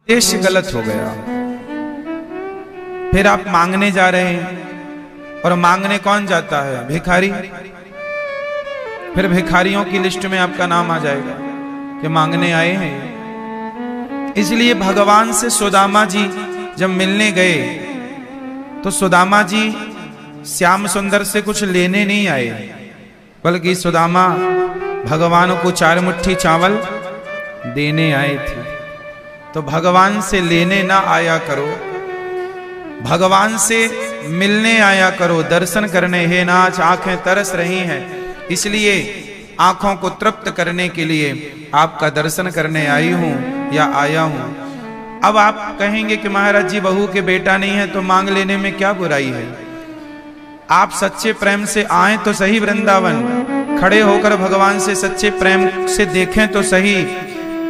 उद्देश्य गलत हो गया। फिर आप मांगने जा रहे हैं, और मांगने कौन जाता है? भिखारी। फिर भिखारियों की लिस्ट में आपका नाम आ जाएगा कि मांगने आए हैं। इसलिए भगवान से सुदामा जी जब मिलने गए तो सुदामा जी श्याम सुंदर से कुछ लेने नहीं आए, बल्कि सुदामा भगवान को 4 मुट्ठी चावल देने आए थे। तो भगवान से लेने ना आया करो, भगवान से मिलने आया करो, दर्शन करने। हे नाथ, आंखें तरस रही हैं, इसलिए आंखों को तृप्त करने के लिए आपका दर्शन करने आई हूं या आया हूं। अब आप कहेंगे कि महाराज जी बहू के बेटा नहीं है तो मांग लेने में क्या बुराई है? आप सच्चे प्रेम से आए तो सही वृंदावन, खड़े होकर भगवान से सच्चे प्रेम से देखें तो सही।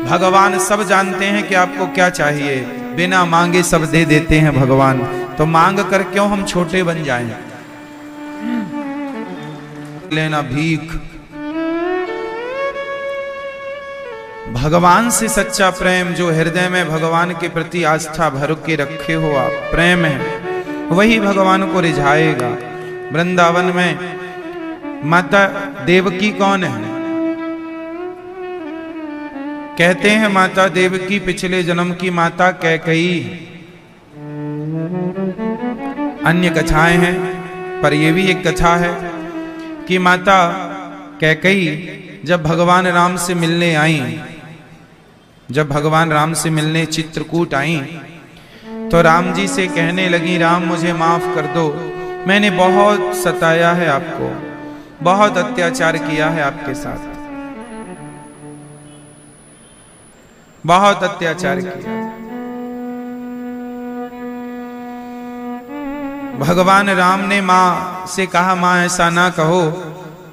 भगवान सब जानते हैं कि आपको क्या चाहिए, बिना मांगे सब दे देते हैं भगवान। तो मांग कर क्यों हम छोटे बन जाएं? लेना भीख। भगवान से सच्चा प्रेम, जो हृदय में भगवान के प्रति आस्था भर के रखे हो आप, प्रेम है, वही भगवान को रिझाएगा। वृंदावन में माता देवकी कौन है? कहते हैं माता देवकी पिछले जन्म की माता कैकेयी। अन्य कथाएं हैं, पर यह भी एक कथा है कि माता कैकेयी जब भगवान राम से मिलने आई, जब भगवान राम से मिलने चित्रकूट आई, तो राम जी से कहने लगी, राम मुझे माफ कर दो, मैंने बहुत सताया है आपको, बहुत अत्याचार किया है आपके साथ, बहुत अत्याचार किया। भगवान राम ने मां से कहा, मां ऐसा ना कहो,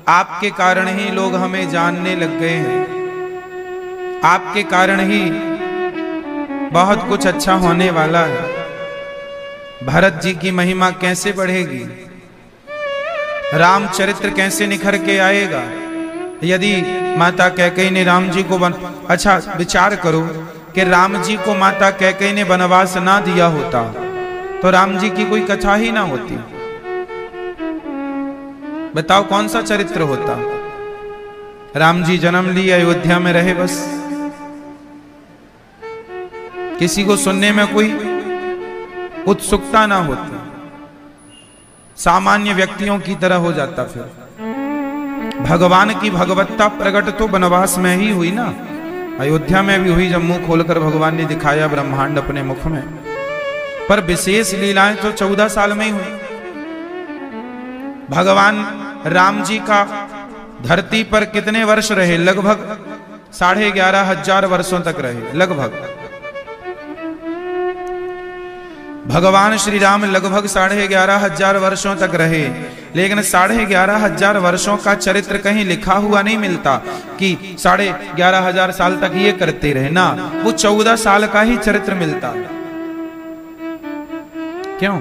आपके कारण ही लोग हमें जानने लग गए हैं, आपके कारण ही बहुत कुछ अच्छा होने वाला है। भरत जी की महिमा कैसे बढ़ेगी, राम चरित्र कैसे निखर के आएगा यदि माता कैकेयी ने राम जी को अच्छा विचार करो कि राम जी को माता कैकेयी ने वनवास ना दिया होता तो राम जी की कोई कथा ही ना होती। बताओ कौन सा चरित्र होता? राम जी जन्म लिए, अयोध्या में रहे, बस किसी को सुनने में कोई उत्सुकता ना होती, सामान्य व्यक्तियों की तरह हो जाता। फिर भगवान की भगवत्ता प्रकट तो वनवास में ही हुई ना, अयोध्या में भी हुई, जब मुंह खोलकर भगवान ने दिखाया ब्रह्मांड अपने मुख में। पर विशेष लीलाएं तो 14 साल में ही हुई। भगवान राम जी का धरती पर कितने वर्ष रहे? लगभग 11,500 वर्षों तक रहे, लगभग। भगवान श्री राम लगभग 11,500 वर्षों तक रहे, लेकिन 11,500 वर्षों का चरित्र कहीं लिखा हुआ नहीं मिलता कि 11,500 साल तक ये करते रहे ना, वो 14 साल का ही चरित्र मिलता। क्यों?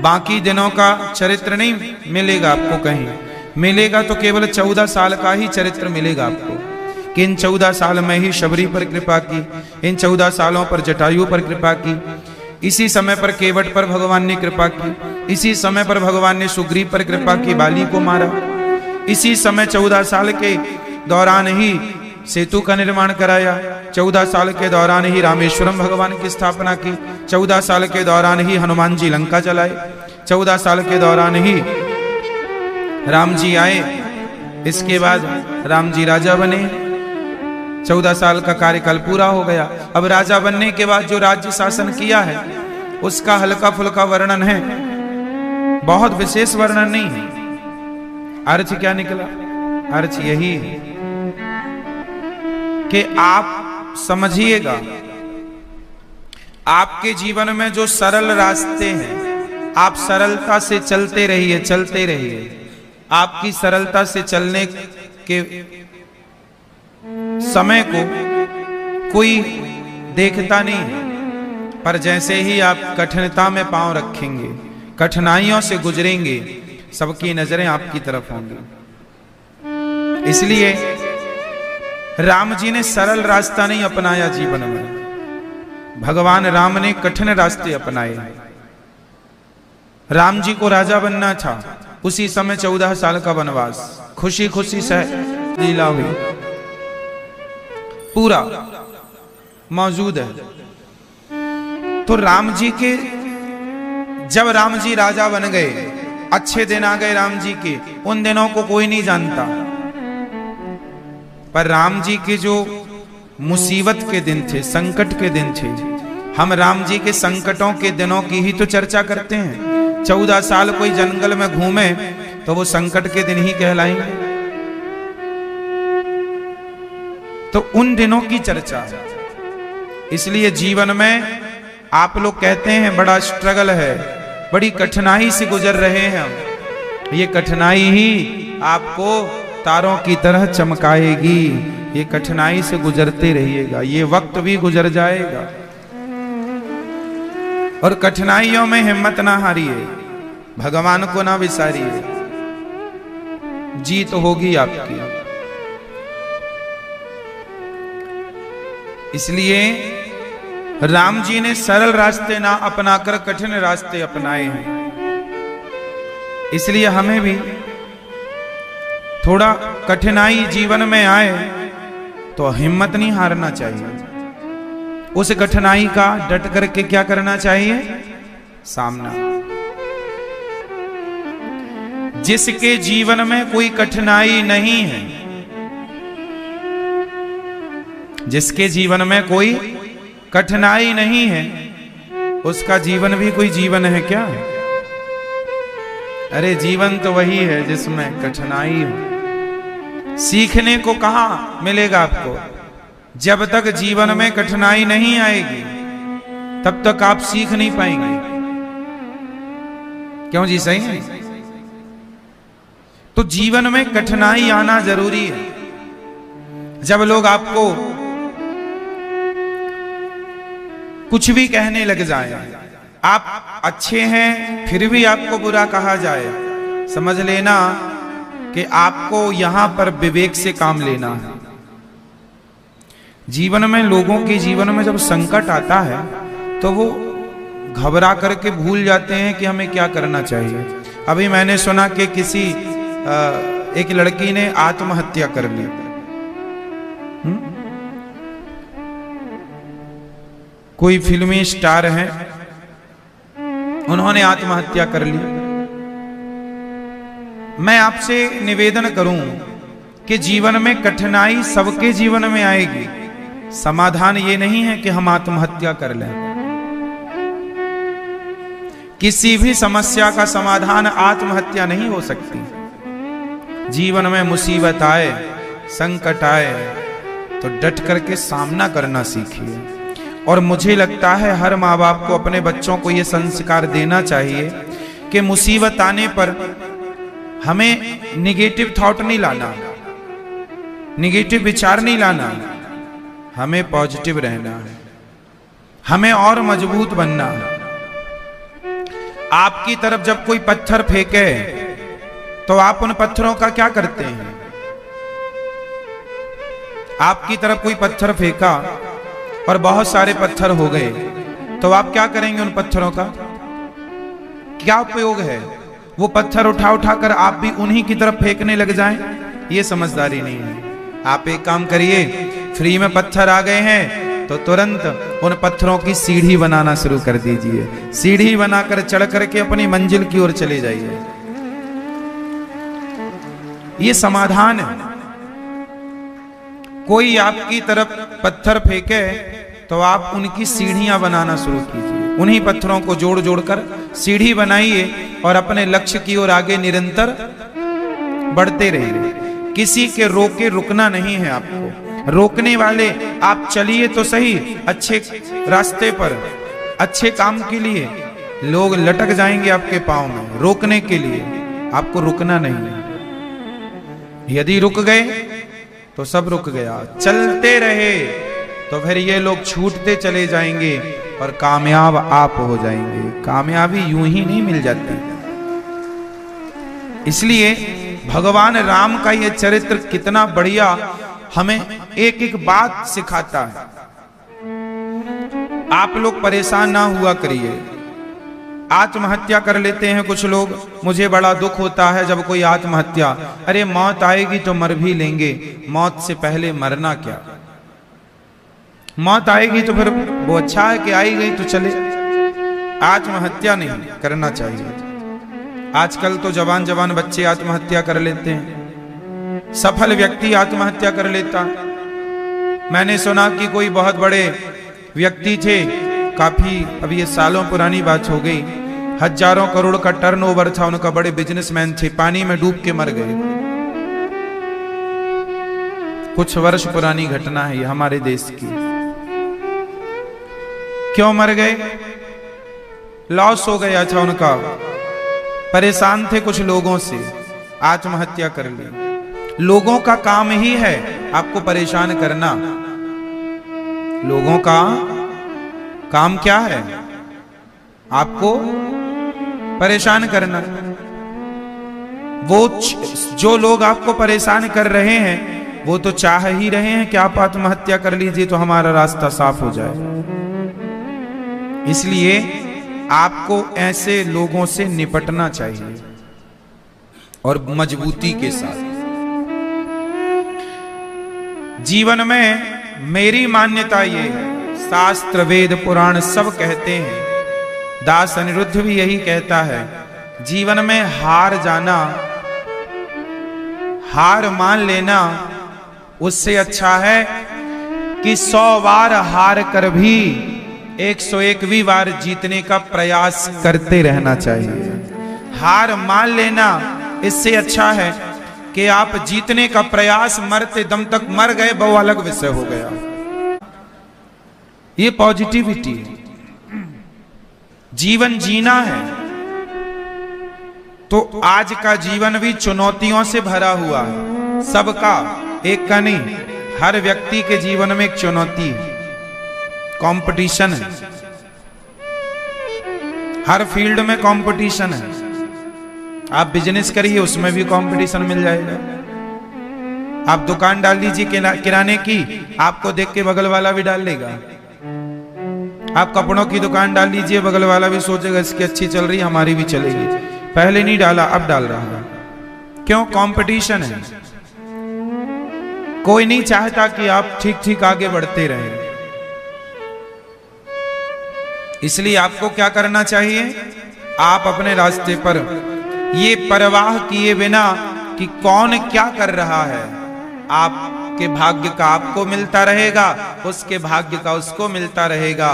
बाकी दिनों का चरित्र नहीं मिलेगा आपको, कहीं मिलेगा तो केवल 14 साल का ही चरित्र मिलेगा आपको कि इन 14 साल में ही शबरी पर कृपा की, इन 14 सालों पर जटायु पर कृपा की, इसी समय पर केवट पर भगवान ने कृपा की, इसी समय पर भगवान ने सुग्रीव पर कृपा की, बाली को मारा, इसी समय 14 साल के दौरान ही सेतु का निर्माण कराया, 14 साल के दौरान ही रामेश्वरम भगवान की स्थापना की, 14 साल के दौरान ही हनुमान जी लंका चलाए, 14 साल के दौरान ही राम जी आए, इसके बाद राम जी राजा बने, 14 साल का कार्यकाल पूरा हो गया। अब राजा बनने के बाद जो राज्य शासन किया है उसका हल्का फुल्का वर्णन है, बहुत विशेष वर्णन नहीं है। अर्थ क्या निकला? अर्थ यही है कि आप समझिएगा, आपके जीवन में जो सरल रास्ते हैं, आप सरलता से चलते रहिए, चलते रहिए। आपकी सरलता से चलने के समय को कोई देखता नहीं है, पर जैसे ही आप कठिनता में पांव रखेंगे, कठिनाइयों से गुजरेंगे, सबकी नजरें आपकी तरफ होंगी। इसलिए राम जी ने सरल रास्ता नहीं अपनाया जीवन में, भगवान राम ने कठिन रास्ते अपनाए। राम जी को राजा बनना था, उसी समय 14 साल का वनवास, खुशी खुशी से लीला हुई, पूरा मौजूद है। तो राम जी के, जब राम जी राजा बन गए, अच्छे दिन आ गए राम जी के, उन दिनों को कोई नहीं जानता, पर राम जी के जो मुसीबत के दिन थे, संकट के दिन थे, हम राम जी के संकटों के दिनों की ही तो चर्चा करते हैं। 14 साल कोई जंगल में घूमे तो वो संकट के दिन ही कहलाएंगे। तो उन दिनों की चर्चा है। इसलिए जीवन में आप लोग कहते हैं बड़ा स्ट्रगल है, बड़ी कठिनाई से गुजर रहे हैं हम। ये कठिनाई ही आपको तारों की तरह चमकाएगी। ये कठिनाई से गुजरते रहिएगा, ये वक्त भी गुजर जाएगा। और कठिनाइयों में हिम्मत ना हारिए, भगवान को ना विसारिए, जीत होगी आपकी। इसलिए राम जी ने सरल रास्ते ना अपनाकर कठिन रास्ते अपनाए हैं। इसलिए हमें भी थोड़ा कठिनाई जीवन में आए तो हिम्मत नहीं हारना चाहिए। उस कठिनाई का डट करके क्या करना चाहिए? सामना। जिसके जीवन में कोई कठिनाई नहीं है, जिसके जीवन में कोई कठिनाई नहीं है, उसका जीवन भी कोई जीवन है क्या? अरे जीवन तो वही है जिसमें कठिनाई हो। सीखने को कहां मिलेगा आपको? जब तक जीवन में कठिनाई नहीं आएगी तब तक आप सीख नहीं पाएंगे। क्यों जी? सही है। तो जीवन में कठिनाई आना जरूरी है। जब लोग आपको कुछ भी कहने लग जाए, आप अच्छे हैं फिर भी आपको बुरा कहा जाए, समझ लेना कि आपको यहां पर विवेक से काम लेना है। जीवन में, लोगों के जीवन में जब संकट आता है तो वो घबरा करके भूल जाते हैं कि हमें क्या करना चाहिए। अभी मैंने सुना कि किसी एक लड़की ने आत्महत्या कर ली। कोई फिल्मी स्टार हैं, उन्होंने आत्महत्या कर ली। मैं आपसे निवेदन करूं कि जीवन में कठिनाई सबके जीवन में आएगी। समाधान ये नहीं है कि हम आत्महत्या कर लें। किसी भी समस्या का समाधान आत्महत्या नहीं हो सकती। जीवन में मुसीबत आए, संकट आए तो डट करके सामना करना सीखिए। और मुझे लगता है हर माँ बाप को अपने बच्चों को यह संस्कार देना चाहिए कि मुसीबत आने पर हमें निगेटिव थॉट नहीं लाना, निगेटिव विचार नहीं लाना, हमें पॉजिटिव रहना है, हमें और मजबूत बनना है। आपकी तरफ जब कोई पत्थर फेंके तो आप उन पत्थरों का क्या करते हैं? आपकी तरफ कोई पत्थर फेंका और बहुत सारे पत्थर हो गए तो आप क्या करेंगे? उन पत्थरों का क्या उपयोग है? वो पत्थर उठा उठा कर आप भी उन्हीं की तरफ फेंकने लग जाएं? ये समझदारी नहीं है। आप एक काम करिए, फ्री में पत्थर आ गए हैं तो तुरंत उन पत्थरों की सीढ़ी बनाना शुरू कर दीजिए। सीढ़ी बनाकर चढ़ करके अपनी मंजिल की ओर चले जाइए। ये समाधान है। कोई आपकी तरफ पत्थर फेंके तो आप उनकी सीढ़ियां बनाना शुरू कीजिए। उन्हीं पत्थरों को जोड़ जोड़कर सीढ़ी बनाइए और अपने लक्ष्य की ओर आगे निरंतर बढ़ते रहिए। किसी के रोके रुकना नहीं है आपको। रोकने वाले आप चलिए तो सही अच्छे रास्ते पर, अच्छे काम के लिए। लोग लटक जाएंगे आपके पांव में। रोकने के लिए आपको रुकना नहीं है। यदि रुक गए तो सब रुक गया। चलते रहे तो फिर ये लोग छूटते चले जाएंगे और कामयाब आप हो जाएंगे। कामयाबी यूं ही नहीं मिल जाती। इसलिए भगवान राम का यह चरित्र कितना बढ़िया हमें एक एक बात सिखाता है। आप लोग परेशान ना हुआ करिए। आत्महत्या कर लेते हैं कुछ लोग, मुझे बड़ा दुख होता है जब कोई आत्महत्या। अरे मौत आएगी तो मर भी लेंगे, मौत से पहले मरना क्या। मौत आएगी तो फिर वो अच्छा है कि आई गई तो चले। आत्महत्या नहीं करना चाहिए। आजकल तो जवान जवान बच्चे आत्महत्या कर लेते हैं, सफल व्यक्ति आत्महत्या कर लेता। मैंने सुना कि कोई बहुत बड़े व्यक्ति थे, काफी अब ये सालों पुरानी बात हो गई, हजारों करोड़ का टर्नओवर था उनका, बड़े बिजनेसमैन थे, पानी में डूब के मर गए। कुछ वर्ष पुरानी घटना है ये हमारे देश की। क्यों मर गए? लॉस हो गया था उनका, परेशान थे कुछ लोगों से, आत्महत्या कर ली। लोगों का काम ही है आपको परेशान करना। लोगों का काम क्या है? आपको परेशान करना। वो जो लोग आपको परेशान कर रहे हैं वो तो चाह ही रहे हैं कि आप आत्महत्या कर लीजिए तो हमारा रास्ता साफ हो जाए। इसलिए आपको ऐसे लोगों से निपटना चाहिए और मजबूती के साथ। जीवन में मेरी मान्यता ये है, शास्त्र वेद पुराण सब कहते हैं, दास अनिरुद्ध भी यही कहता है, जीवन में हार जाना, हार मान लेना उससे अच्छा है कि 100 बार हार कर भी 101वीं बार जीतने का प्रयास करते रहना चाहिए। हार मान लेना इससे अच्छा है कि आप जीतने का प्रयास मरते दम तक मर गए, वो अलग विषय हो गया। ये पॉजिटिविटी है, जीवन जीना है। तो आज का जीवन भी चुनौतियों से भरा हुआ है, सबका, एक का नहीं, हर व्यक्ति के जीवन में एक चुनौती है, कंपटीशन है। हर फील्ड में कंपटीशन है। आप बिजनेस करिए उसमें भी कंपटीशन मिल जाएगा। आप दुकान डाल लीजिए किराने की, आपको देख के बगल वाला भी डाल लेगा। आप कपड़ों की दुकान डाल लीजिए, बगल वाला भी सोचेगा इसकी अच्छी चल रही है, हमारी भी चलेगी। पहले नहीं डाला अब डाल रहा है। क्यों? कंपटीशन है। कोई नहीं चाहता कि आप ठीक ठीक आगे बढ़ते रहें। इसलिए आपको क्या करना चाहिए? आप अपने रास्ते पर ये परवाह किए बिना कि कौन क्या कर रहा है, आपके भाग्य का आपको मिलता रहेगा, उसके भाग्य का उसको मिलता रहेगा।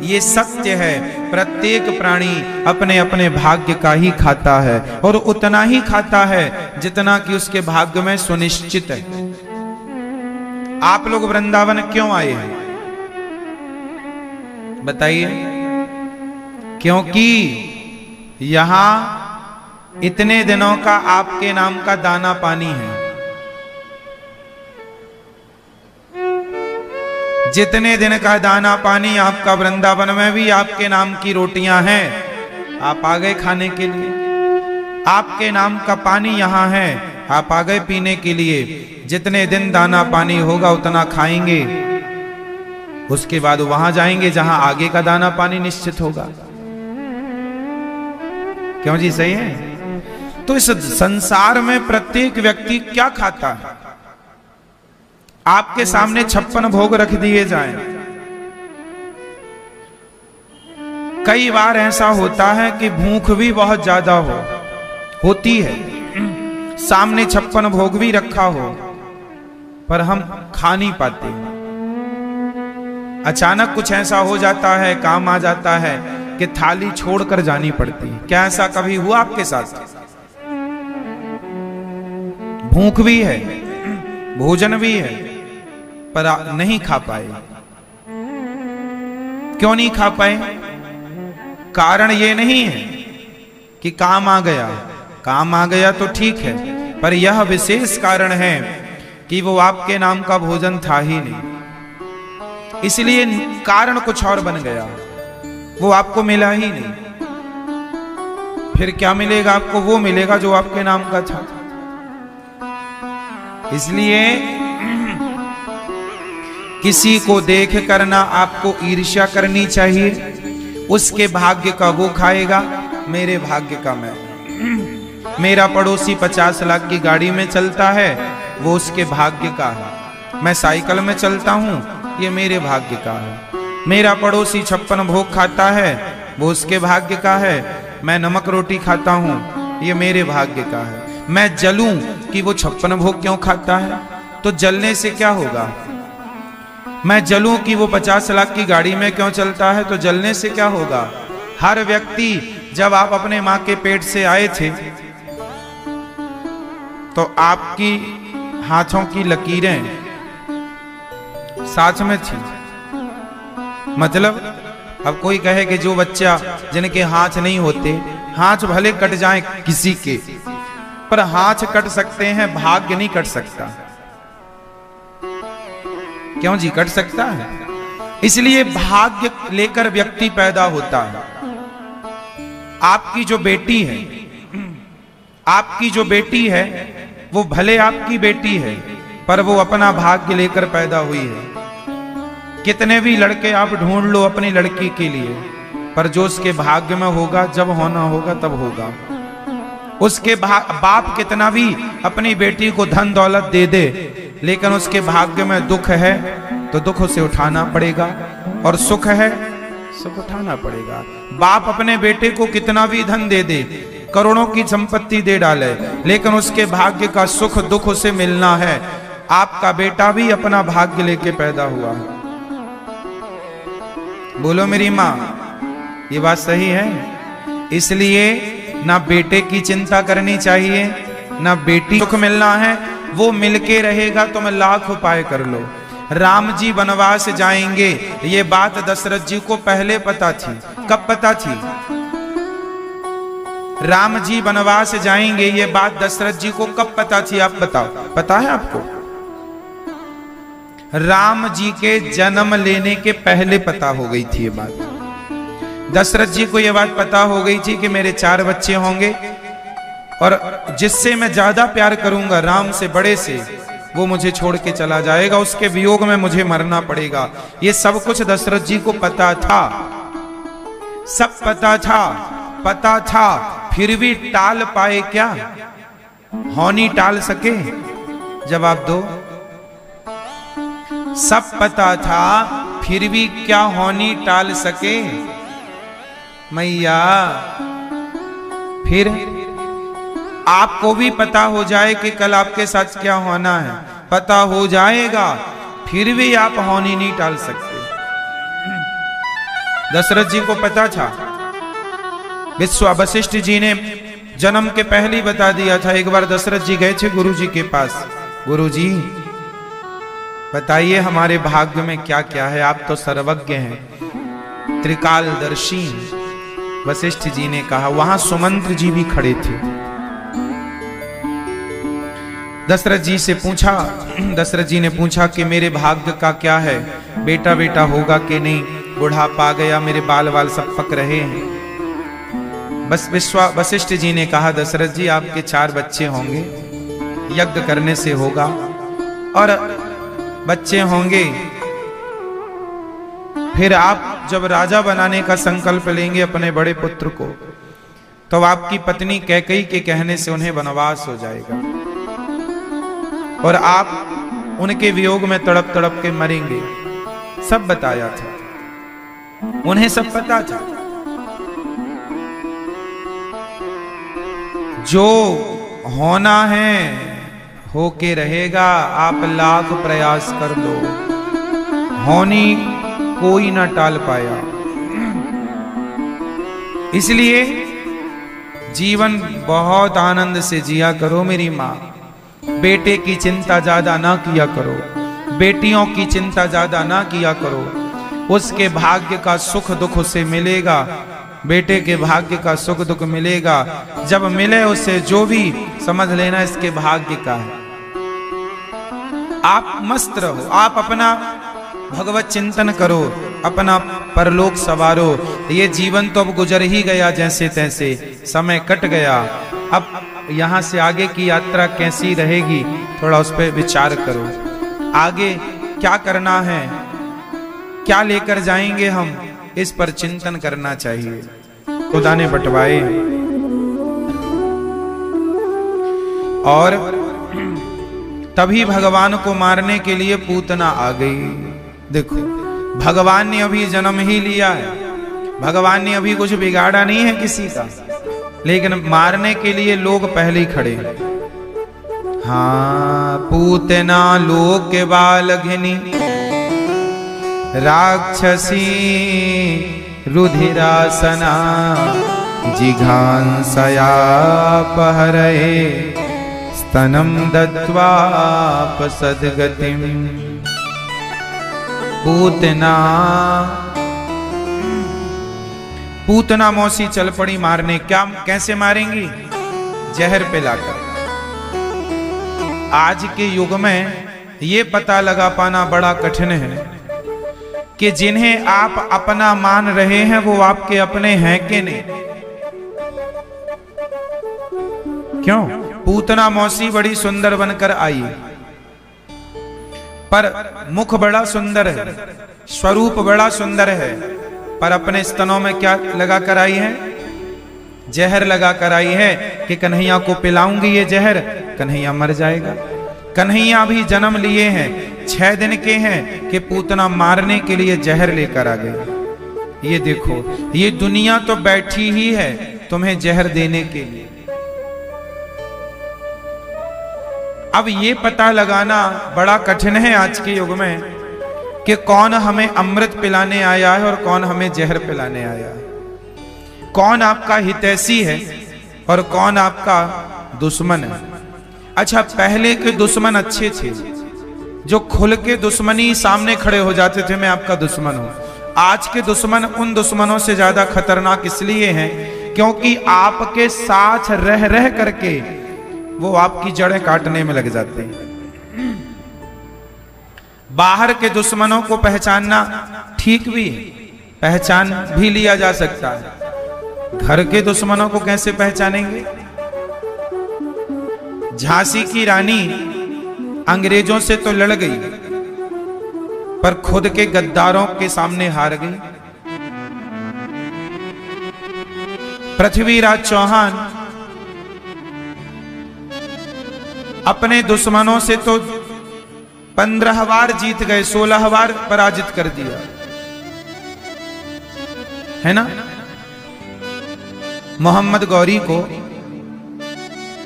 ये सत्य है, प्रत्येक प्राणी अपने अपने भाग्य का ही खाता है और उतना ही खाता है जितना कि उसके भाग्य में सुनिश्चित है। आप लोग वृंदावन क्यों आए हैं बताइए? क्योंकि यहां इतने दिनों का आपके नाम का दाना पानी है। जितने दिन का दाना पानी आपका वृंदावन में भी आपके नाम की रोटियां हैं, आप आ गए खाने के लिए। आपके नाम का पानी यहां है, आप आ गए पीने के लिए। जितने दिन दाना पानी होगा उतना खाएंगे, उसके बाद वहां जाएंगे जहां आगे का दाना पानी निश्चित होगा। क्यों जी? सही है। तो इस संसार में प्रत्येक व्यक्ति क्या खाता है? आपके सामने 56 भोग रख दिए जाएं। कई बार ऐसा होता है कि भूख भी बहुत ज्यादा होती है, सामने 56 भोग भी रखा हो, पर हम खा नहीं पाते। अचानक कुछ ऐसा हो जाता है, काम आ जाता है कि थाली छोड़कर जानी पड़ती है। क्या ऐसा कभी हुआ आपके साथ? भूख भी है, भोजन भी है, पर नहीं खा पाए। क्यों नहीं खा पाए? कारण ये नहीं है कि काम आ गया, काम आ गया तो ठीक है, पर यह विशेष कारण है कि वो आपके नाम का भोजन था ही नहीं, इसलिए कारण कुछ और बन गया, वो आपको मिला ही नहीं। फिर क्या मिलेगा आपको? वो मिलेगा जो आपके नाम का था। किसी को देख कर ना आपको ईर्ष्या करनी चाहिए। उसके भाग्य का वो खाएगा, मेरे भाग्य का मैं। मेरा पड़ोसी 50 लाख की गाड़ी में चलता है, वो उसके भाग्य का है। मैं साइकिल में चलता हूँ, ये मेरे भाग्य का है। मेरा पड़ोसी 56 भोग खाता है, वो उसके भाग्य का है। मैं नमक रोटी खाता हूँ, ये मेरे भाग्य का है। मैं जलूं कि वो 56 भोग क्यों खाता है, तो जलने से क्या होगा। मैं जलूं कि वो 50 लाख की गाड़ी में क्यों चलता है, तो जलने से क्या होगा। हर व्यक्ति, जब आप अपने मां के पेट से आए थे तो आपकी हाथों की लकीरें साथ में थी। मतलब अब कोई कहे कि जो बच्चा जिनके हाथ नहीं होते, हाथ भले कट जाएं किसी के, पर हाथ कट सकते हैं, भाग्य नहीं कट सकता। क्यों जी, कट सकता है। इसलिए भाग्य लेकर व्यक्ति पैदा होता है। आपकी जो बेटी है, आपकी जो बेटी है, वो भले आपकी बेटी है, पर वो अपना भाग्य लेकर पैदा हुई है। कितने भी लड़के आप ढूंढ लो अपनी लड़की के लिए, पर जो उसके भाग्य में होगा, जब होना होगा तब होगा। उसके बाप कितना भी अपनी बेटी को धन दौलत दे दे, लेकिन उसके भाग्य में दुख है तो दुख उसे उठाना पड़ेगा, और सुख है सुख उठाना पड़ेगा। बाप अपने बेटे को कितना भी धन दे दे, करोड़ों की संपत्ति दे डाले, लेकिन उसके भाग्य का सुख दुख उसे मिलना है। आपका बेटा भी अपना भाग्य लेके पैदा हुआ है। बोलो मेरी माँ, ये बात सही है। इसलिए ना बेटे की चिंता करनी चाहिए, ना बेटी सुख मिलना है, वो मिलके रहेगा। तुम लाख उपाय कर लो। राम जी वनवास जाएंगे, ये बात दशरथ जी को पहले पता थी। कब पता थी? राम जी वनवास जाएंगे, ये बात दशरथ जी को कब पता थी, आप बताओ। पता है आपको? राम जी के जन्म लेने के पहले पता हो गई थी ये बात। दशरथ जी को यह बात पता हो गई थी कि मेरे 4 बच्चे होंगे, और जिससे मैं ज्यादा प्यार करूंगा, राम से बड़े से, वो मुझे छोड़ के चला जाएगा, उसके वियोग में मुझे मरना पड़ेगा। ये सब कुछ दशरथ जी को पता था, सब पता था, फिर भी टाल पाए क्या? होनी टाल सके? जवाब दो। सब पता था, फिर भी क्या होनी टाल सके? मैया, फिर आपको भी पता हो जाए कि कल आपके साथ क्या होना है, पता हो जाएगा, फिर भी आप होनी नहीं टाल सकते। दशरथ जी को पता था। वशिष्ठ जी ने जन्म के पहले ही बता दिया था। एक बार दशरथ जी गए थे गुरु जी के पास। गुरु जी बताइए हमारे भाग्य में क्या क्या है, आप तो सर्वज्ञ हैं, त्रिकालदर्शी। वशिष्ठ जी ने कहा। वहां सुमंत्र जी भी खड़े थे। दशरथ जी से पूछा, दशरथ जी ने पूछा कि मेरे भाग्य का क्या है, बेटा बेटा होगा कि नहीं, बुढ़ापा आ गया, मेरे बाल बाल सब पक रहे हैं। बस वशिष्ठ जी ने कहा, दशरथ जी आपके 4 बच्चे होंगे, यज्ञ करने से होगा, और बच्चे होंगे, फिर आप जब राजा बनाने का संकल्प लेंगे अपने बड़े पुत्र को, तो आपकी पत्नी कैकेयी के कहने से उन्हें वनवास हो जाएगा, और आप उनके वियोग में तड़प तड़प के मरेंगे। सब बताया था, उन्हें सब पता था। जो होना है होके रहेगा, आप लाख प्रयास कर लो, होनी कोई ना टाल पाया। इसलिए जीवन बहुत आनंद से जिया करो मेरी माँ। बेटे की चिंता ज्यादा ना किया करो, बेटियों की चिंता ज्यादा ना किया करो। उसके भाग्य का सुख दुख उसे मिलेगा, बेटे के भाग्य का सुख दुख मिलेगा। जब मिले उसे जो भी, समझ लेना इसके भाग्य का है। आप मस्त रहो, आप अपना भगवत चिंतन करो, अपना परलोक सवारो। ये जीवन तो अब गुजर ही गया जैसे तैसे, समय कट गया। अब यहाँ से आगे की यात्रा कैसी रहेगी, थोड़ा उस पर विचार करो। आगे क्या करना है, क्या लेकर जाएंगे हम, इस पर चिंतन करना चाहिए। खुदा ने बंटवाए और तभी भगवान को मारने के लिए पूतना आ गई। देखो, भगवान ने अभी जन्म ही लिया है, भगवान ने अभी कुछ बिगाड़ा नहीं है किसी का, लेकिन मारने के लिए लोग पहले ही खड़े हैं। हाँ, पूतना लोक के बाल घिनी राक्षसी रुधिरासना जिघांसया पहरये स्तनम दत्वापसद्गतिम। पूतना मौसी चल पड़ी मारने। क्या, कैसे मारेंगी? जहर पिलाकर। आज के युग में ये पता लगा पाना बड़ा कठिन है कि जिन्हें आप अपना मान रहे हैं वो आपके अपने हैं कि नहीं। क्यों? पूतना मौसी बड़ी सुंदर बनकर आई, पर मुख बड़ा सुंदर है, स्वरूप बड़ा सुंदर है, पर अपने स्तनों में क्या लगा कर आई है? जहर लगा कर आई है कि कन्हैया को पिलाऊंगी ये जहर, कन्हैया मर जाएगा। कन्हैया भी जन्म लिए हैं, 6 दिन के हैं कि पूतना मारने के लिए जहर लेकर आ गए। ये देखो, ये दुनिया तो बैठी ही है तुम्हें जहर देने के लिए। अब ये पता लगाना बड़ा कठिन है आज के युग में कि कौन हमें अमृत पिलाने आया है और कौन हमें जहर पिलाने आया है, कौन आपका हितैषी है और कौन आपका दुश्मन है। अच्छा, पहले के दुश्मन अच्छे थे, जो खुल के दुश्मनी सामने खड़े हो जाते थे, मैं आपका दुश्मन हूं। आज के दुश्मन उन दुश्मनों से ज्यादा खतरनाक इसलिए हैं क्योंकि आपके साथ रह रह करके वो आपकी जड़ें काटने में लग जाते हैं। बाहर के दुश्मनों को पहचानना ठीक भी है, पहचान भी लिया जा सकता है। घर के दुश्मनों को कैसे पहचानेंगे? झांसी की रानी अंग्रेजों से तो लड़ गई, पर खुद के गद्दारों के सामने हार गई। पृथ्वीराज चौहान अपने दुश्मनों से तो 15 बार जीत गए, 16 बार पराजित कर दिया, है ना। मोहम्मद गौरी को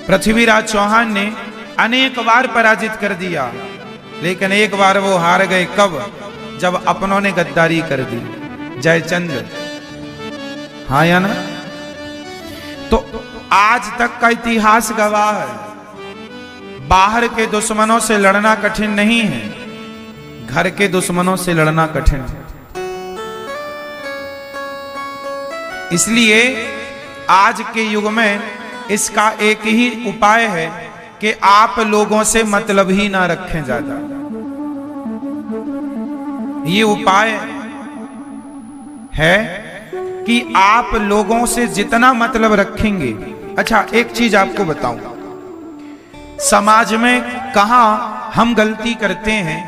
पृथ्वीराज चौहान ने अनेक बार पराजित कर दिया, लेकिन एक बार वो हार गए। कब? जब अपनों ने गद्दारी कर दी। जयचंद्र, हाँ या ना? तो आज तक का इतिहास गवाह है, बाहर के दुश्मनों से लड़ना कठिन नहीं है, घर के दुश्मनों से लड़ना कठिन है। इसलिए आज के युग में इसका एक ही उपाय है कि आप लोगों से मतलब ही ना रखें ज्यादा। ये उपाय है कि आप लोगों से जितना मतलब रखेंगे। अच्छा, एक चीज आपको बताऊं, समाज में कहां हम गलती करते हैं,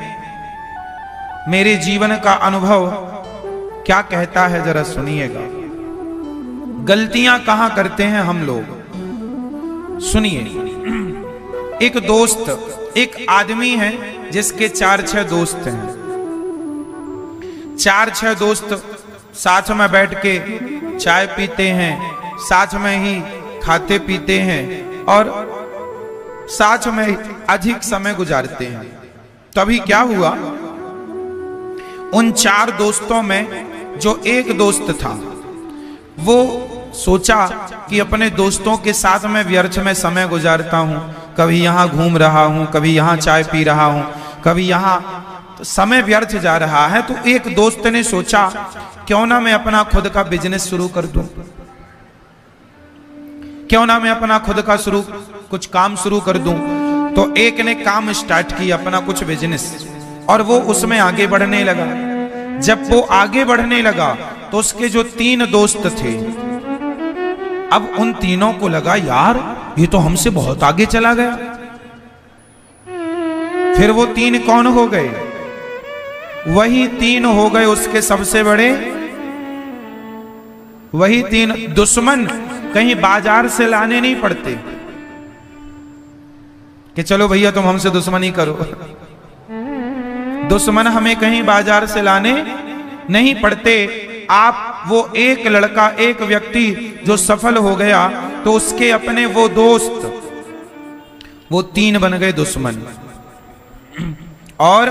मेरे जीवन का अनुभव क्या कहता है जरा सुनिएगा। गलतियां कहां करते हैं हम लोग, सुनिए। एक दोस्त, एक आदमी है जिसके 4-6 दोस्त हैं। 4-6 दोस्त साथ में बैठ के चाय पीते हैं, साथ में ही खाते पीते हैं और साथ में अधिक समय गुजारते हैं। तभी क्या हुआ, उन 4 दोस्तों में जो एक दोस्त था वो सोचा कि अपने दोस्तों के साथ में व्यर्थ में समय गुजारता हूं, कभी यहां घूम रहा हूं, कभी यहां चाय पी रहा हूं, कभी यहां, तो समय व्यर्थ जा रहा है। तो एक दोस्त ने सोचा क्यों ना मैं अपना खुद का बिजनेस शुरू कर दूं, क्यों ना मैं अपना खुद का कुछ काम शुरू कर दूं। तो एक ने काम स्टार्ट किया, अपना कुछ बिजनेस, और वो उसमें आगे बढ़ने लगा। जब वो आगे बढ़ने लगा तो उसके जो 3 दोस्त थे, अब उन तीनों को लगा यार ये तो हमसे बहुत आगे चला गया। फिर वो 3 कौन हो गए? वही 3 हो गए उसके सबसे बड़े। वही 3 दुश्मन कहीं बाजार से लाने नहीं पड़ते कि चलो भैया तुम हमसे दुश्मनी करो। दुश्मन हमें कहीं बाजार से लाने नहीं पड़ते। आप वो एक लड़का, एक व्यक्ति जो सफल हो गया तो उसके अपने वो दोस्त, वो 3 बन गए दुश्मन, और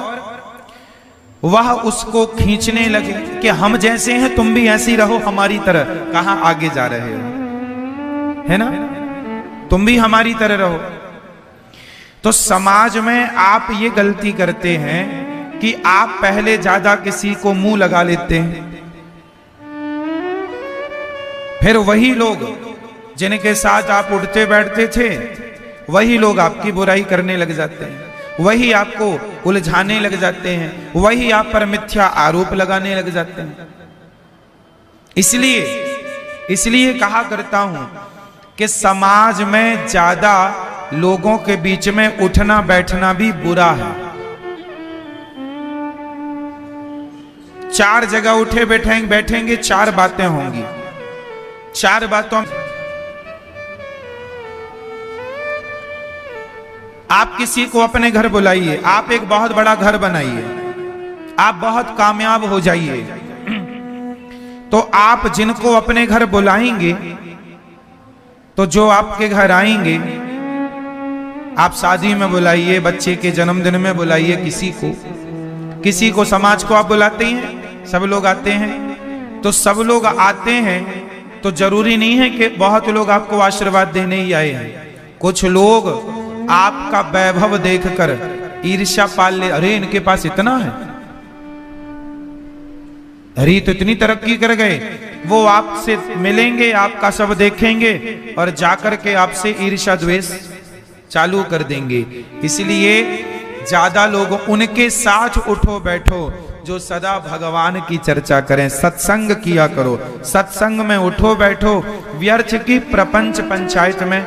वह उसको खींचने लगे कि हम जैसे हैं तुम भी ऐसी रहो हमारी तरह। कहां आगे जा रहे हो, है ना? तुम भी हमारी तरह रहो। तो समाज में आप ये गलती करते हैं कि आप पहले ज्यादा किसी को मुंह लगा लेते हैं, फिर वही लोग जिनके साथ आप उठते बैठते थे वही लोग आपकी बुराई करने लग जाते हैं, वही आपको उलझाने लग जाते हैं, वही आप पर मिथ्या आरोप लगाने लग जाते हैं। इसलिए कहा करता हूं कि समाज में ज्यादा लोगों के बीच में उठना बैठना भी बुरा है। 4 जगह उठे बैठेंगे 4 बातें होंगी। 4 बातों, आप किसी को अपने घर बुलाइए, आप एक बहुत बड़ा घर बनाइए, आप बहुत कामयाब हो जाइए, तो आप जिनको अपने घर बुलाएंगे तो जो आपके घर आएंगे, आप शादी में बुलाइए, बच्चे के जन्मदिन में बुलाइए, किसी को समाज को आप बुलाते हैं, सब लोग आते हैं। तो सब लोग आते हैं तो जरूरी नहीं है कि बहुत लोग आपको आशीर्वाद देने ही आए हैं। कुछ लोग आपका वैभव देखकर ईर्ष्या पाल ले, अरे इनके पास इतना है, अरे तो इतनी तरक्की कर गए। वो आपसे मिलेंगे, आपका सब देखेंगे और जाकर के आपसे ईर्ष्या द्वेष चालू कर देंगे। इसलिए ज्यादा लोग उनके साथ उठो बैठो जो सदा भगवान की चर्चा करें। सत्संग किया करो, सत्संग में उठो बैठो, व्यर्थ की प्रपंच पंचायत में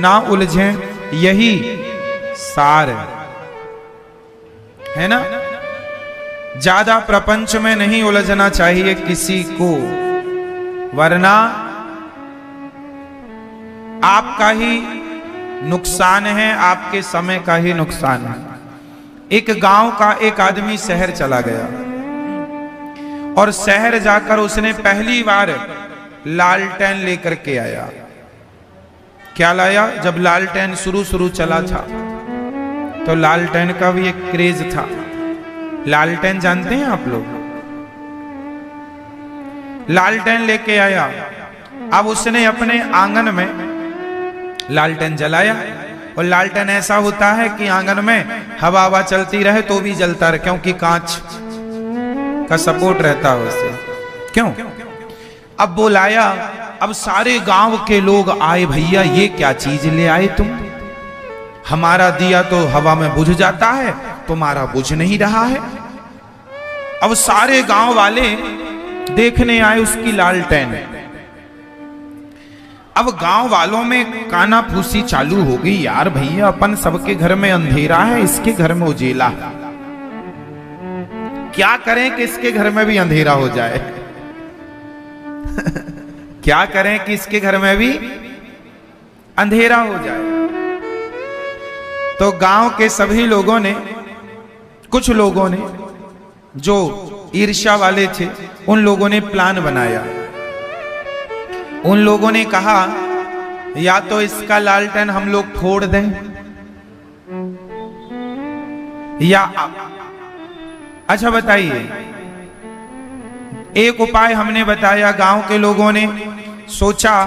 ना उलझें, यही सार है ना। ज्यादा प्रपंच में नहीं उलझना चाहिए किसी को, वरना आपका ही नुकसान है, आपके समय का ही नुकसान है। एक गांव का एक आदमी शहर चला गया और शहर जाकर उसने पहली बार लालटेन लेकर के आया। क्या लाया? जब लालटेन शुरू चला था तो लालटेन का भी एक क्रेज था। लालटेन जानते हैं आप लोग? लालटेन लेके आया। अब उसने अपने आंगन में लालटेन जलाया, और लालटेन ऐसा होता है कि आंगन में हवा चलती रहे तो भी जलता रहे, क्योंकि कांच का सपोर्ट रहता है उससे। क्यों? अब वो लाया, अब सारे गांव के लोग आए, भैया ये क्या चीज ले आए तुम? हमारा दिया तो हवा में बुझ जाता है, तुम्हारा बुझ नहीं रहा है। अब सारे गांव वाले देखने आए उसकी लालटेन। अब गांव वालों में काना फूसी चालू हो गई, यार भैया अपन सबके घर में अंधेरा है, इसके घर में उजेला, क्या करें कि इसके घर में भी अंधेरा हो जाए। क्या करें कि इसके घर में भी अंधेरा हो जाए। तो गांव के सभी लोगों ने, कुछ लोगों ने जो ईर्ष्या वाले थे, उन लोगों ने प्लान बनाया। उन लोगों ने कहा या तो इसका लालटेन हम लोग फोड़ दें, या अच्छा बताइए, एक उपाय हमने बताया, गांव के लोगों ने सोचा,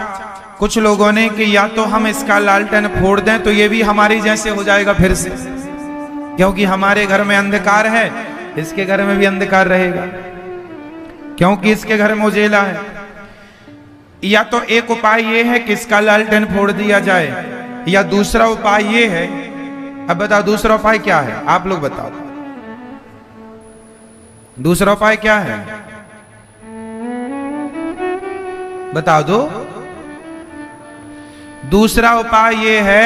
कुछ लोगों ने कि या तो हम इसका लालटेन फोड़ दें तो ये भी हमारी जैसे हो जाएगा फिर से, क्योंकि हमारे घर में अंधकार है, इसके घर में भी अंधकार रहेगा, क्योंकि इसके घर में उजेला है। या तो एक उपाय ये है कि इसका लालटेन फोड़ दिया जाए, या दूसरा उपाय ये है, अब बताओ दूसरा उपाय क्या है? आप लोग बताओ, दूसरा उपाय क्या है? बता दो। दूसरा उपाय ये है,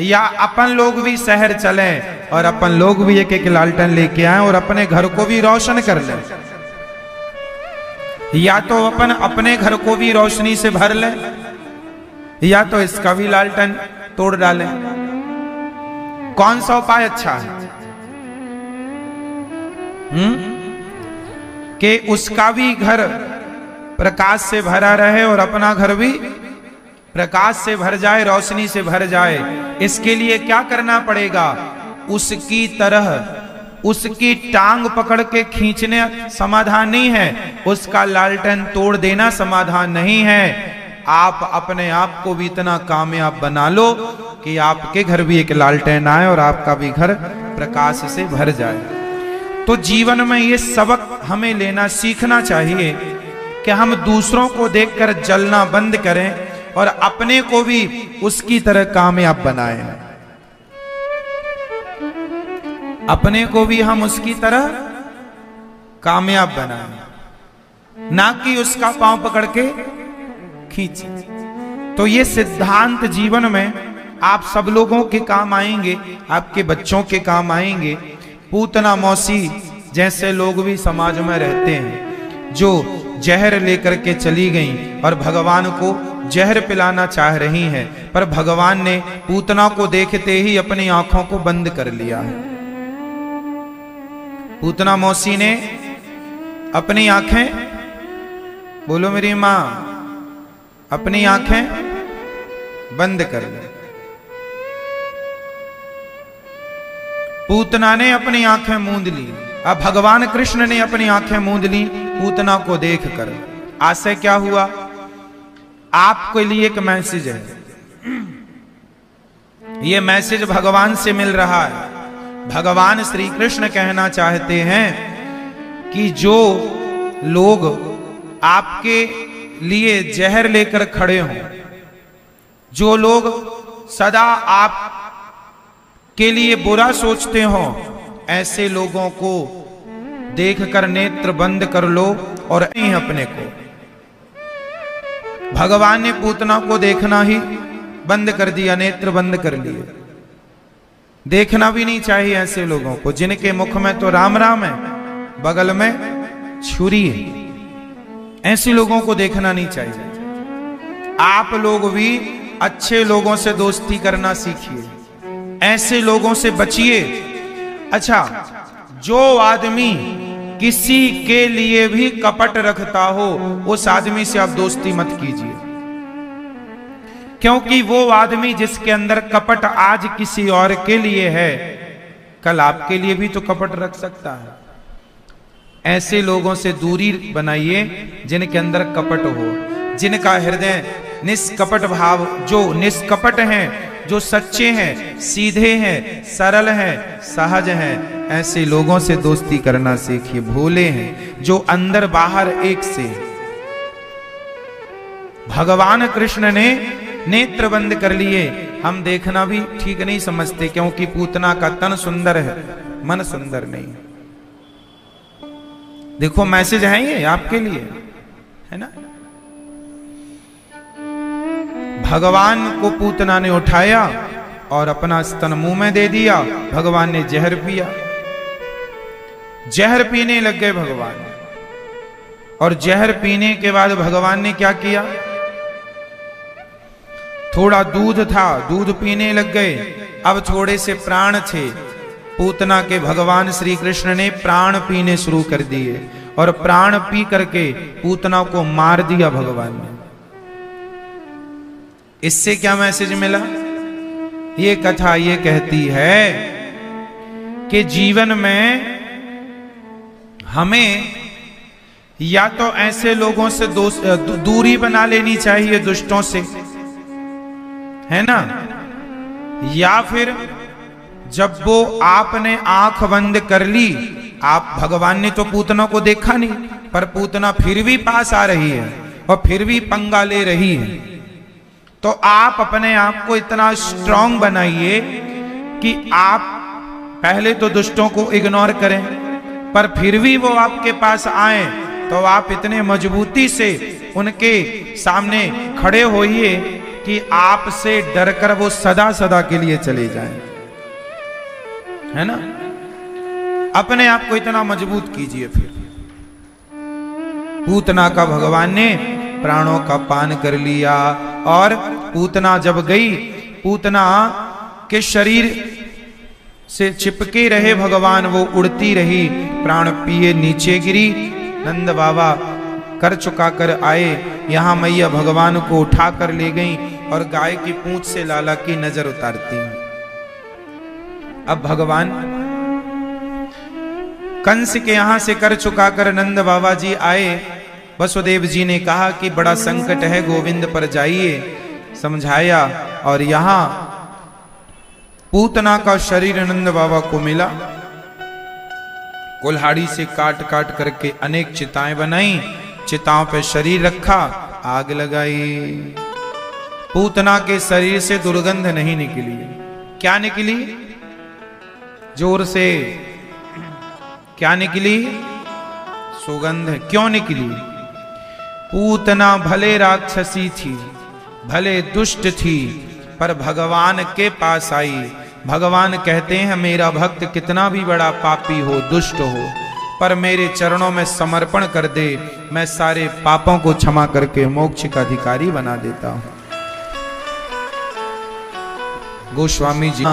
या अपन लोग भी शहर चलें, और अपन लोग भी एक एक लालटेन लेके आए और अपने घर को भी रोशन कर लें। या तो अपन अपने घर को भी रोशनी से भर लें, या तो इसका भी लालटेन तोड़ डालें। कौन सा उपाय अच्छा है? कि उसका भी घर प्रकाश से भरा रहे और अपना घर भी प्रकाश से भर जाए, रोशनी से भर जाए। इसके लिए क्या करना पड़ेगा? उसकी तरह उसकी टांग पकड़ के खींचने समाधान नहीं है, उसका लालटेन तोड़ देना समाधान नहीं है। आप अपने आप को भी इतना कामयाब बना लो कि आपके घर भी एक लालटेन आए और आपका भी घर प्रकाश से भर जाए। तो जीवन में ये सबक हमें लेना सीखना चाहिए कि हम दूसरों को देखकर जलना बंद करें और अपने को भी उसकी तरह कामयाब बनाएं। अपने को भी हम उसकी तरह कामयाब बनाएं, ना कि उसका पांव पकड़ के खींचे। तो ये सिद्धांत जीवन में आप सब लोगों के काम आएंगे, आपके बच्चों के काम आएंगे। पूतना मौसी जैसे लोग भी समाज में रहते हैं, जो जहर लेकर के चली गईं और भगवान को जहर पिलाना चाह रही हैं, पर भगवान ने पूतना को देखते ही अपनी आंखों को बंद कर लिया है। पूतना मौसी ने अपनी आंखें, बोलो मेरी मां, अपनी आंखें बंद कर ली। पूतना ने अपनी आंखें मूंद ली। अब भगवान कृष्ण ने अपनी आंखें मूंद ली पूतना को देखकर। आज से क्या हुआ? आपके लिए एक मैसेज है, यह मैसेज भगवान से मिल रहा है। भगवान श्री कृष्ण कहना चाहते हैं कि जो लोग आपके लिए जहर लेकर खड़े हों, जो लोग सदा आप के लिए बुरा सोचते हो, ऐसे लोगों को देखकर नेत्र बंद कर लो और अपने को। भगवान ने पूतना को देखना ही बंद कर दिया, नेत्र बंद कर लिए। देखना भी नहीं चाहिए ऐसे लोगों को जिनके मुख में तो राम राम है, बगल में छुरी है। ऐसे लोगों को देखना नहीं चाहिए। आप लोग भी अच्छे लोगों से दोस्ती करना सीखिए, ऐसे लोगों से बचिए। अच्छा, जो आदमी किसी के लिए भी कपट रखता हो, उस आदमी से आप दोस्ती मत कीजिए, क्योंकि वो आदमी जिसके अंदर कपट आज किसी और के लिए है, कल आपके लिए भी तो कपट रख सकता है। ऐसे लोगों से दूरी बनाइए जिनके अंदर कपट हो, जिनका हृदय निष्कपट भाव, जो निष्कपट हैं, जो सच्चे हैं, सीधे हैं, सरल हैं, सहज हैं, ऐसे लोगों से दोस्ती करना सीखिए। भोले हैं, जो अंदर बाहर एक से। भगवान कृष्ण ने नेत्र बंद कर लिए। हम देखना भी ठीक नहीं समझते, क्योंकि पूतना का तन सुंदर है, मन सुंदर नहीं। देखो मैसेज है ये आपके लिए, है ना। भगवान को पूतना ने उठाया और अपना स्तन मुंह में दे दिया। भगवान ने जहर पिया, जहर पीने लग गए भगवान। और जहर पीने के बाद भगवान ने क्या किया? थोड़ा दूध था, दूध पीने लग गए। अब थोड़े से प्राण थे पूतना के, भगवान श्री कृष्ण ने प्राण पीने शुरू कर दिए और प्राण पी करके पूतना को मार दिया भगवान ने। इससे क्या मैसेज मिला? ये कथा ये कहती है कि जीवन में हमें या तो ऐसे लोगों से दूरी बना लेनी चाहिए, दुष्टों से, है ना, या फिर जब वो आपने आंख बंद कर ली, आप, भगवान ने तो पूतना को देखा नहीं, पर पूतना फिर भी पास आ रही है और फिर भी पंगा ले रही है, तो आप अपने आप को इतना स्ट्रांग बनाइए कि आप पहले तो दुष्टों को इग्नोर करें, पर फिर भी वो आपके पास आए तो आप इतने मजबूती से उनके सामने खड़े होइए कि आपसे डरकर वो सदा सदा के लिए चले जाएं। है ना। अपने आप को इतना मजबूत कीजिए। फिर पूतना का भगवान ने प्राणों का पान कर लिया और पूतना जब गई, पूतना के शरीर से चिपके रहे भगवान, वो उड़ती रही, प्राण पिए नीचे गिरी। नंद बाबा कर चुका कर आए, यहां मैया भगवान को उठा कर ले गई और गाय की पूंछ से लाला की नजर उतारती हैं। अब भगवान कंस के यहां से कर चुका कर नंद बाबा जी आए। वसुदेव जी ने कहा कि बड़ा संकट है, गोविंद पर जाइए, समझाया। और यहां पूतना का शरीर नंद बाबा को मिला। कुल्हाड़ी से काट काट करके अनेक चिताएं बनाई, चिताओं पे शरीर रखा, आग लगाई। पूतना के शरीर से दुर्गंध नहीं निकली। क्या निकली? जोर से क्या निकली? सुगंध। क्यों निकली? पूतना भले राक्षसी थी, भले दुष्ट थी, पर भगवान के पास आई। भगवान कहते हैं मेरा भक्त कितना भी बड़ा पापी हो, दुष्ट हो, पर मेरे चरणों में समर्पण कर दे, मैं सारे पापों को क्षमा करके मोक्ष का अधिकारी बना देता हूं। गोस्वामी जी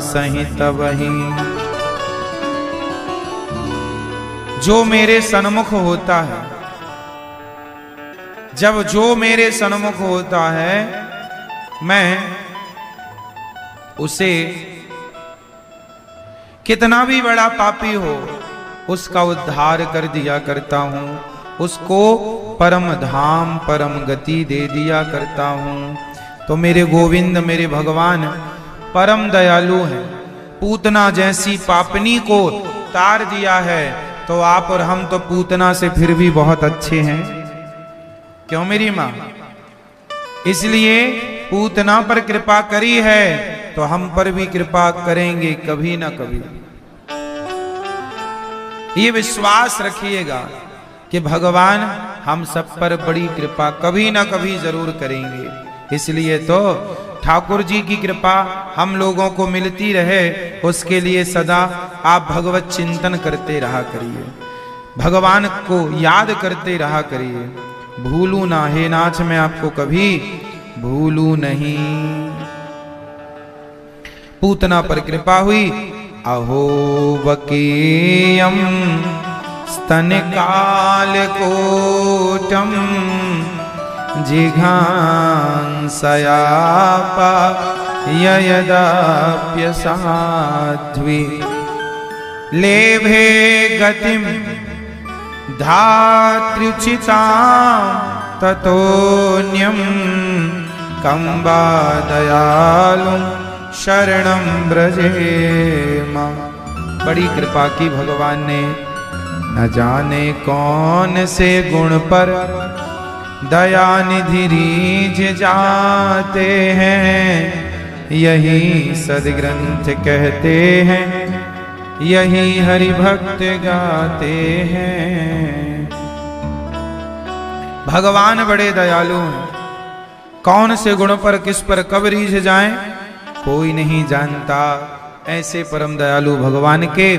सहित वही जो मेरे सन्मुख होता है, जब जो मेरे सन्मुख होता है, मैं उसे कितना भी बड़ा पापी हो उसका उद्धार कर दिया करता हूं, उसको परम धाम परम गति दे दिया करता हूं। तो मेरे गोविंद, मेरे भगवान परम दयालु हैं। पूतना जैसी पापनी को तार दिया है, तो आप और हम तो पूतना से फिर भी बहुत अच्छे हैं। क्यों मेरी मां? इसलिए पूतना पर कृपा करी है तो हम पर भी कृपा करेंगे कभी ना कभी। ये विश्वास रखिएगा कि भगवान हम सब पर बड़ी कृपा कभी ना कभी जरूर करेंगे। इसलिए तो ठाकुर जी की कृपा हम लोगों को मिलती रहे, उसके लिए सदा आप भगवत चिंतन करते रहा करिए, भगवान को याद करते रहा करिए। भूलू ना हे नाथ, मैं आपको कभी भूलू नहीं। पूतना पर कृपा हुई। अहो वकीयम स्तन काल कोटम जिघांसयापा ययदाप्यसाध्वी लेभे गतिम धात्र्युचितां ततोऽन्यं कंबा दयालुं शरणं व्रजेम। बड़ी कृपा की भगवान ने, न जाने कौन से गुण पर दया निधि रीझ जाते हैं, यही सदग्रंथ कहते हैं, यही हरि भक्त गाते हैं। भगवान बड़े दयालु हैं। कौन से गुण पर किस पर कब रीझ जाएं कोई नहीं जानता। ऐसे परम दयालु भगवान के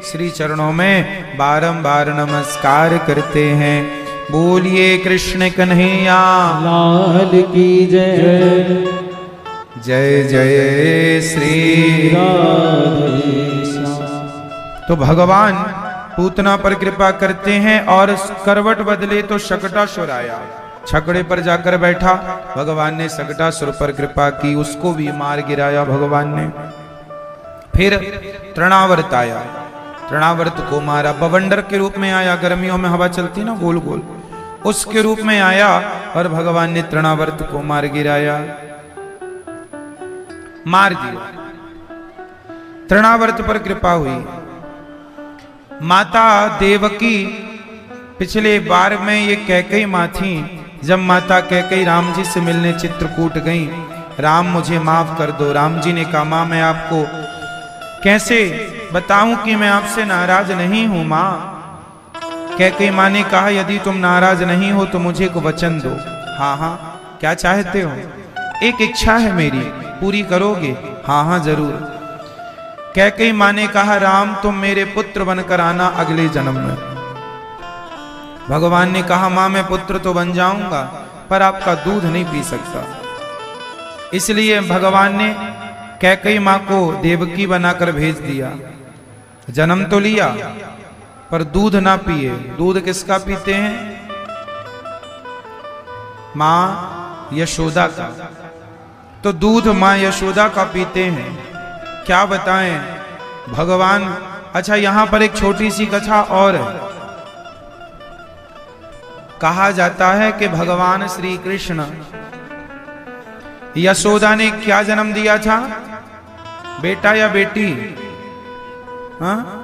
श्री चरणों में बारंबार नमस्कार करते हैं। बोलिए कृष्ण कन्हैया लाल की जय। जय जय श्री राधे। तो भगवान पूतना पर कृपा करते हैं और करवट बदले तो शकटासुर आया। छकड़े पर जाकर बैठा, भगवान ने शकटासुर पर कृपा की, उसको भी मार गिराया भगवान ने। फिर तृणावर्त आया, तृणावर्त को मारा। बवंडर के रूप में आया, गर्मियों में हवा चलती ना गोल गोल, उसके रूप में आया और भगवान ने तृणावर्त को मार गिराया, मार दिया। तृणावर्त पर कृपा हुई। माता देवकी पिछले बार में ये कैकेयी मां थी, जब माता कैकेयी राम जी से मिलने चित्रकूट गई, राम मुझे माफ कर दो। राम जी ने कहा मां मैं आपको कैसे बताऊं कि मैं आपसे नाराज नहीं हूं मां। कैकेयी मां ने कहा यदि तुम नाराज नहीं हो तो मुझे को वचन दो। हाँ हाँ क्या चाहते हो? एक इच्छा है मेरी, पूरी करोगे? हाँ हाँ जरूर। कैकेयी माँ ने कहा राम तुम मेरे पुत्र बनकर आना अगले जन्म में। भगवान ने कहा माँ मैं पुत्र तो बन जाऊंगा पर आपका दूध नहीं पी सकता। इसलिए भगवान ने कैकेयी माँ को देवकी बनाकर भेज दिया। जन्म तो लिया पर दूध ना पिए। दूध किसका पीते हैं? माँ यशोदा का। तो दूध माँ यशोदा का पीते हैं। क्या बताएं भगवान। अच्छा यहां पर एक छोटी सी कथा और है। कहा जाता है कि भगवान श्री कृष्ण यशोदा ने क्या जन्म दिया था, बेटा या बेटी? हाँ